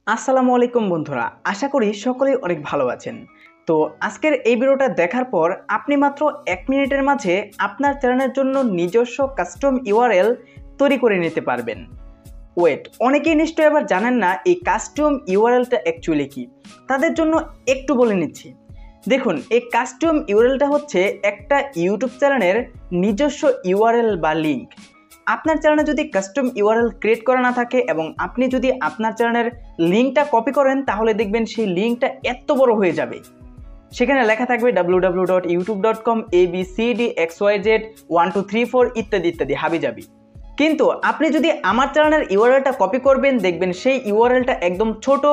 আসসালামু আলাইকুম বন্ধুরা, আশা করি সকলেই অনেক ভালো আছেন। তো আজকের এই ভিডিওটা দেখার পর আপনি মাত্র 1 মিনিটের মাঝে আপনার চ্যানেলের জন্য নিজস্ব কাস্টম ইউআরএল তৈরি করে নিতে পারবেন। অনেকেই নিশ্চয়ই আবার জানেন না এই কাস্টম ইউআরএলটা অ্যাকচুয়ালি কি। তাদের জন্য একটু বলে নিচ্ছি। দেখুন, এই কাস্টম ইউআরএলটা হচ্ছে একটা ইউটিউব চ্যানেলের নিজস্ব ইউআরএল বা লিঙ্ক। আপনার চ্যানেলে যদি কাস্টম ইউআরএল ক্রিয়েট করা না থাকে এবং আপনি যদি আপনার চ্যানেলের লিঙ্কটা কপি করেন, তাহলে দেখবেন সেই লিঙ্কটা এত বড় হয়ে যাবে। সেখানে লেখা থাকবে www.youtube.com abcdxyz 1234 ইত্যাদি ইত্যাদি হাবিজাবি। কিন্তু আপনি যদি আমার চ্যানেলের ইউআরএলটা কপি করবেন, দেখবেন সেই ইউআরএলটা একদম ছোট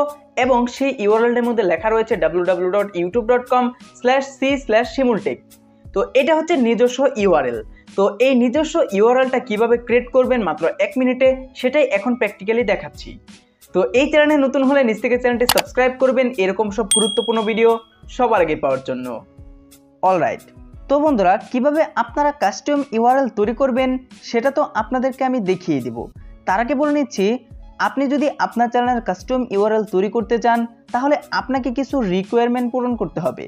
এবং সেই ইউআরএলটার মধ্যে লেখা রয়েছে www.youtube.com/c/shimultech। তো এটা হচ্ছে নিজস্ব ইউআরএল। তো এই নিজস্ব ইউআরএলটা কিভাবে ক্রিয়েট করবেন মাত্র 1 মিনিটে, সেটাই এখন প্র্যাকটিক্যালি দেখাচ্ছি। তো এই চ্যানেলে নতুন হলে নিচ থেকে চ্যানেলটি সাবস্ক্রাইব করবেন এরকম সব গুরুত্বপূর্ণ ভিডিও সবার আগে পাওয়ার জন্য। অলরাইট, তো বন্ধুরা, কিভাবে আপনারা কাস্টম ইউআরএল তৈরি করবেন সেটা তো আপনাদেরকে আমি দেখিয়ে দিব। তার আগে বলে নিচ্ছি, আপনি যদি আপনার চ্যানেলের কাস্টম ইউআরএল তৈরি করতে চান, তাহলে আপনাকে কিছু রিকোয়ারমেন্ট পূরণ করতে হবে।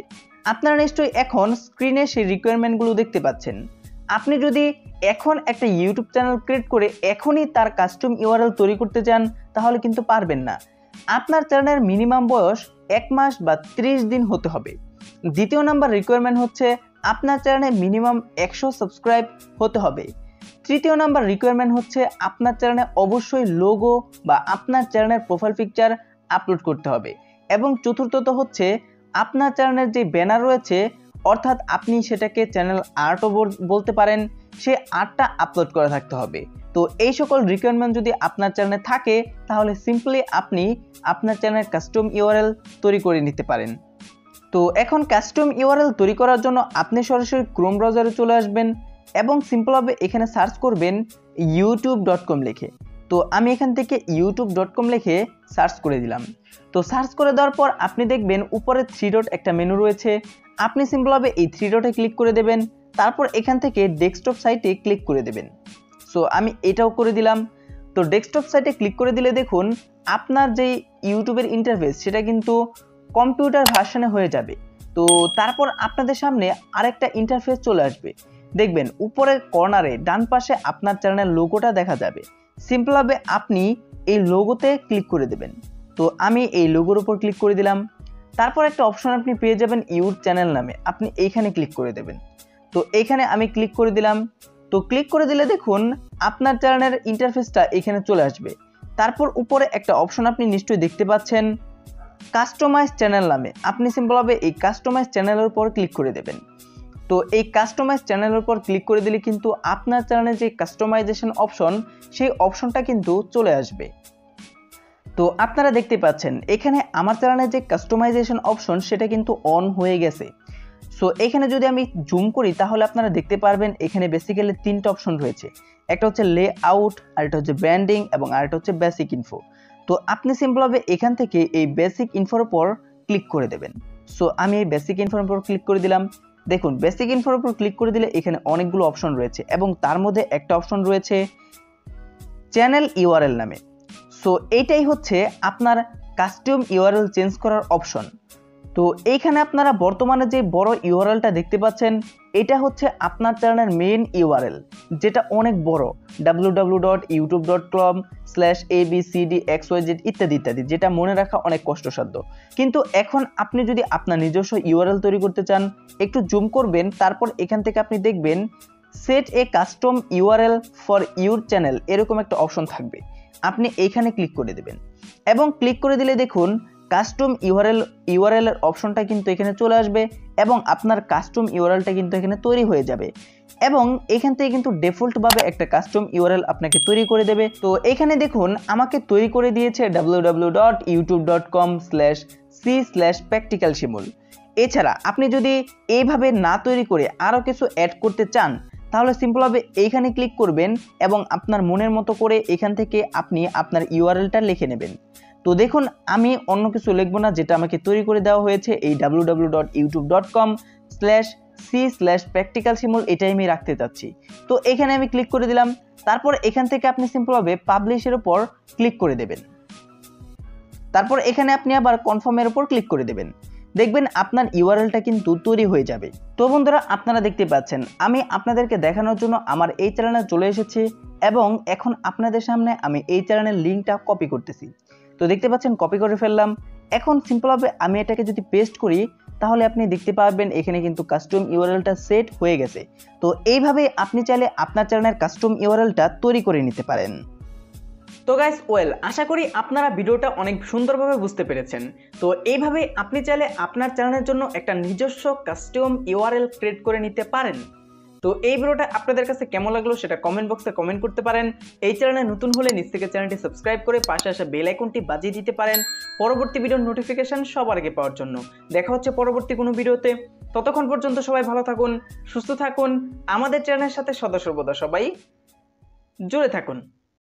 আপনারা নিশ্চয়ই এখন স্ক্রিনে সেই রিকোয়ারমেন্টগুলো দেখতে পাচ্ছেন। আপনি যদি এখন একটা ইউটিউব চ্যানেল ক্রিয়েট করে এখনই তার কাস্টম ইউআরএল তৈরি করতে চান, তাহলে কিন্তু পারবেন না। আপনার চ্যানেলের মিনিমাম বয়স 1 মাস বা 30 দিন হতে হবে। দ্বিতীয় নাম্বার রিকোয়ারমেন্ট হচ্ছে আপনার চ্যানেলে মিনিমাম 100 সাবস্ক্রাইব হতে হবে। তৃতীয় নাম্বার রিকোয়ারমেন্ট হচ্ছে আপনার চ্যানেলে অবশ্যই লোগো বা আপনার চ্যানেলের প্রোফাইল পিকচার আপলোড করতে হবে। এবং চতুর্থত হচ্ছে আপনার চ্যানেলের যে ব্যানার রয়েছে, অর্থাৎ আপনি সেটাকে চ্যানেল আর্টও বলতে পারেন, সে আর্টটা আপলোড করা থাকতে হবে। তো এই সকল রিকোয়ারমেন্ট যদি আপনার চ্যানেলে থাকে, তাহলে সিম্পলি আপনি আপনার চ্যানেলের কাস্টম ইউআরএল তৈরি করে নিতে পারেন। তো এখন কাস্টম ইউআরএল তৈরি করার জন্য আপনি সরাসরি ক্রোম ব্রাউজারে চলে আসবেন এবং সিম্পলভাবে এখানে সার্চ করবেন youtube.com লিখে। তো আমি এখান থেকে youtube.com লিখে সার্চ করে দিলাম। তো সার্চ করে দেওয়ার পর আপনি দেখবেন উপরে 3 ডট একটা মেনু রয়েছে। আপনি সিম্পলভাবে এই 3 ডটে ক্লিক করে দেবেন। তারপর এখান থেকে ডেস্কটপ সাইটে ক্লিক করে দেবেন। সো আমি এটাও করে দিলাম। তো ডেস্কটপ সাইটে ক্লিক করে দিলে দেখুন আপনার যে ইউটিউবের ইন্টারফেস সেটা কিন্তু কম্পিউটার ভার্সনে হয়ে যাবে। তো তারপর আপনাদের সামনে আরেকটা ইন্টারফেস চলে আসবে। দেখবেন উপরের কর্নারে ডান পাশে আপনার চ্যানেলের লোগোটা দেখা যাবে। সিম্পলভাবে আপনি এই লোগোতে ক্লিক করে দেবেন। তো আমি এই লোগোর উপর ক্লিক করে দিলাম। তারপর একটা অপশন আপনি পেয়ে যাবেন ইউর চ্যানেল নামে, আপনি এইখানে ক্লিক করে দেবেন। তো এইখানে আমি ক্লিক করে দিলাম। তো ক্লিক করে দিলে দেখুন আপনার চ্যানেলের ইন্টারফেসটা এখানে চলে আসবে। তারপর উপরে একটা অপশন আপনি নিশ্চয়ই দেখতে পাচ্ছেন কাস্টমাইজ চ্যানেল নামে, আপনি সিম্পলভাবে এই কাস্টমাইজ চ্যানেলের উপর ক্লিক করে দেবেন। তো এই কাস্টমাইজ চ্যানেলের উপর ক্লিক করে দিলে কিন্তু আপনার চ্যানেলের যে কাস্টমাইজেশন অপশন, সেই অপশনটা কিন্তু চলে আসবে। তো আপনারা দেখতে পাচ্ছেন এখানে আমার চ্যানেলের যে কাস্টমাইজেশন অপশন সেটা কিন্তু অন হয়ে গেছে। সো এখানে যদি আমি জুম করি, তাহলে আপনারা দেখতে পারবেন এখানে বেসিক্যালি 3টা অপশন রয়েছে। একটা হচ্ছে লে আউট, আরেকটা হচ্ছে ব্র্যান্ডিং এবং আরেকটা হচ্ছে বেসিক ইনফো। তো আপনি সিম্পলভাবে এখান থেকে এই বেসিক ইনফোর উপর ক্লিক করে দেবেন। সো আমি এই বেসিক ইনফোর উপর ক্লিক করে দিলাম। দেখুন বেসিক ইনফোর উপর ক্লিক করে দিলে এখানে অনেকগুলো অপশন রয়েছে এবং তার মধ্যে একটা অপশন রয়েছে চ্যানেল ইউআরএল নামে। সো এইটাই হচ্ছে আপনার কাস্টম ইউআরএল চেঞ্জ করার অপশন। তো এইখানে আপনারা বর্তমানে যে বড় ইউআরএলটা দেখতে পাচ্ছেন, এটা হচ্ছে আপনার চ্যানেলের মেইন ইউআরএল, যেটা অনেক বড়, www.youtube.com/abcdxyz ইত্যাদি ইত্যাদি, যেটা মনে রাখা অনেক কষ্টসাধ্য। কিন্তু এখন আপনি যদি আপনার নিজস্ব ইউআরএল তৈরি করতে চান, একটু জুম করবেন, তারপর এখান থেকে আপনি দেখবেন set A custom URL for your channel, এরকম একটা অপশন থাকবে। আপনি এইখানে ক্লিক করে দেবেন এবং ক্লিক করে দিলে দেখুন কাস্টম ইউআরএল এর অপশনটা কিন্তু এখানে চলে আসবে এবং আপনার কাস্টম ইউআরএলটা কিন্তু এখানে তৈরি হয়ে যাবে এবং এখান থেকে কিন্তু ডিফল্ট ভাবে একটা কাস্টম ইউআরএল আপনাকে তৈরি করে দেবে। তো এখানে দেখুন আমাকে তৈরি করে দিয়েছে www.youtube.com/c/practicalshimul। এছাড়া আপনি যদি এইভাবে না তৈরি করে আরো কিছু অ্যাড করতে চান, তাহলে সিম্পলভাবে এইখানে ক্লিক করবেন এবং আপনার মনের মতো করে এখান থেকে আপনি আপনার ইউআরএলটা লিখে নেবেন। তো দেখুন আমি অন্য কিছু লিখবো না, যেটা আমাকে তৈরি করে দেওয়া হয়েছে এই www.youtube.com/c/practicalshimul, এটাই আমি রাখতে চাচ্ছি। তো এখানে আমি ক্লিক করে দিলাম। তারপর এখান থেকে আপনি সিম্পলভাবে পাবলিশের উপর ক্লিক করে দেবেন। তারপর এখানে আপনি আবার কনফার্মের উপর ক্লিক করে দেবেন। দেখবেন আপনার ইউআরএলটা কিন্তু তৈরি হয়ে যাবে। তো বন্ধুরা, আপনারা দেখতে পাচ্ছেন আমি আপনাদেরকে দেখানোর জন্য আমার এই চ্যানেলে চলে এসেছি এবং এখন আপনাদের সামনে আমি এই চ্যানেলের লিঙ্কটা কপি করতেছি। তো দেখতে পাচ্ছেন কপি করে ফেললাম। এখন সিম্পলভাবে আমি এটাকে যদি পেস্ট করি তাহলে আপনি দেখতে পাবেন এখানে কিন্তু কাস্টম ইউআরএলটা সেট হয়ে গেছে। তো এইভাবে আপনি চাইলে আপনার চ্যানেলের কাস্টম ইউআরএলটা তৈরি করে নিতে পারেন। তো গাইস আশা করি আপনারা ভিডিওটা অনেক সুন্দরভাবে বুঝতে পেরেছেন। তো এইভাবে আপনি চাইলে আপনার চ্যানেলের জন্য একটা নিজস্ব কাস্টম ইউআরএল ক্রিয়েট করে নিতে পারেন। তো এই ভিডিওটা আপনাদের কাছে কেমন লাগলো সেটা কমেন্ট বক্সে কমেন্ট করতে পারেন। এই চ্যানেলে নতুন হলে নিচ থেকে চ্যানেলটি সাবস্ক্রাইব করে পাশে আসা বেল আইকনটি বাজিয়ে দিতে পারেন পরবর্তী ভিডিওর নোটিফিকেশন সবার আগে পাওয়ার জন্য। দেখা হচ্ছে পরবর্তী কোনো ভিডিওতে। ততক্ষণ পর্যন্ত সবাই ভালো থাকুন, সুস্থ থাকুন, আমাদের চ্যানেলের সাথে সদা সর্বদা সবাই জুড়ে থাকুন।